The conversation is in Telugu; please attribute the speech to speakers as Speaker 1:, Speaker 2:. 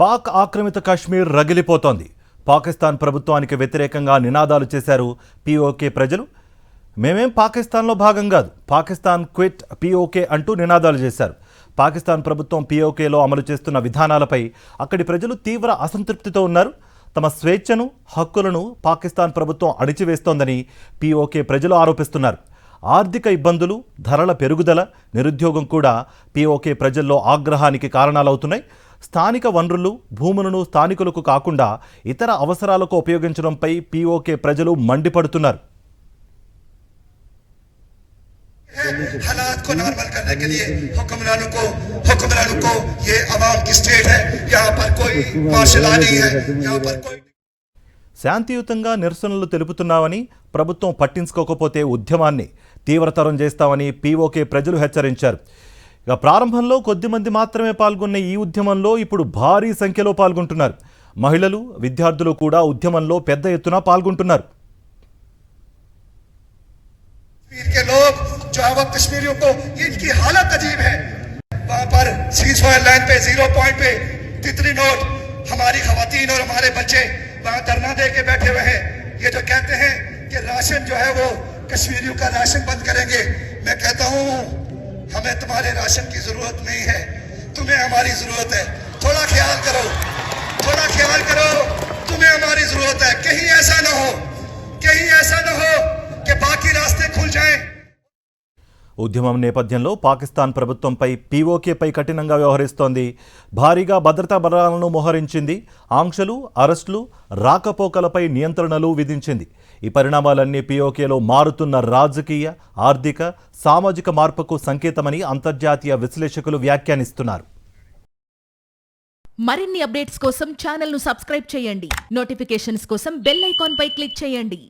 Speaker 1: పాక్ ఆక్రమిత కాశ్మీర్ రగిలిపోతోంది. పాకిస్తాన్ ప్రభుత్వానికి వ్యతిరేకంగా నినాదాలు చేశారు పీఓకే ప్రజలు. మేమేం పాకిస్తాన్లో భాగం కాదు, పాకిస్తాన్ క్విట్ పీఓకే అంటూ నినాదాలు చేశారు. పాకిస్తాన్ ప్రభుత్వం పీఓకేలో అమలు చేస్తున్న విధానాలపై అక్కడి ప్రజలు తీవ్ర అసంతృప్తితో ఉన్నారు. తమ స్వేచ్ఛను, హక్కులను పాకిస్తాన్ ప్రభుత్వం అణిచివేస్తోందని పీఓకే ప్రజలు ఆరోపిస్తున్నారు. ఆర్థిక ఇబ్బందులు, ధరల పెరుగుదల, నిరుద్యోగం కూడా పీఓకే ప్రజల్లో ఆగ్రహానికి కారణాలవుతున్నాయి. స్థానిక వనరులు, భూములను స్థానికులకు కాకుండా ఇతర అవసరాలకు ఉపయోగించడంపై పీఓకే ప్రజలు మండిపడుతున్నారు.
Speaker 2: हालात को नॉर्मल करने के लिए हुक्मरानों को ये अवाम की स्टेट है, यहाँ पर कोई मार्शल ला नहीं है, यहाँ पर कोई
Speaker 1: శాంతియుతంగా నిరసనలు తెలుపుతున్నామని, ప్రభుత్వం పట్టించుకోకపోతే ఉద్యమాన్ని తీవ్రతరం చేస్తామని పీఓకే ప్రజలు హెచ్చరించారు. ఇక ప్రారంభంలో కొద్దిమంది మాత్రమే పాల్గొన్న ఈ ఉద్యమంలో ఇప్పుడు భారీ సంఖ్యలో పాల్గొంటున్నారు. మహిళలు, విద్యార్థులు కూడా ఉద్యమంలో పెద్ద ఎత్తున పాల్గొంటున్నారు.
Speaker 2: के लोग जो है वो कश्मीरियों को, इनकी हालत अजीब है. वहां पर सीज़फायर लाइन पे 0 पॉइंट पे तितली नोट, हमारी खवातीन और हमारे बच्चे वहां धरना दे के बैठे हुए हैं. ये जो कहते हैं कि राशन जो है वो कश्मीरियों का राशन बंद करेंगे, मैं कहता हूँ हमें तुम्हारे राशन की जरूरत नहीं है, तुम्हें हमारी जरूरत है. थोड़ा ख्याल करो, तुम्हें हमारी जरूरत है. कहीं ऐसा न हो कि बाकी रास्ते खुल जाएं.
Speaker 1: ఉద్యమం నేపథ్యంలో పాకిస్తాన్ ప్రభుత్వంపై పీఓకేపై కఠినంగా వ్యవహరిస్తోంది. భారీగా భద్రతా బలగాలను మోహరించింది. ఆంక్షలు, అరెస్టులు, రాకపోకలపై నియంత్రణలు విధించింది. ఈ పరిణామాలన్నీ పీఓకేలో మారుతున్న రాజకీయ, ఆర్థిక, సామాజిక మార్పుకు సంకేతమని అంతర్జాతీయ విశ్లేషకులు వ్యాఖ్యానిస్తున్నారు.
Speaker 3: మరిన్ని అప్డేట్స్ కోసం ఛానల్ను సబ్స్క్రైబ్ చేయండి. నోటిఫికేషన్స్ కోసం బెల్ ఐకాన్ పై క్లిక్ చేయండి.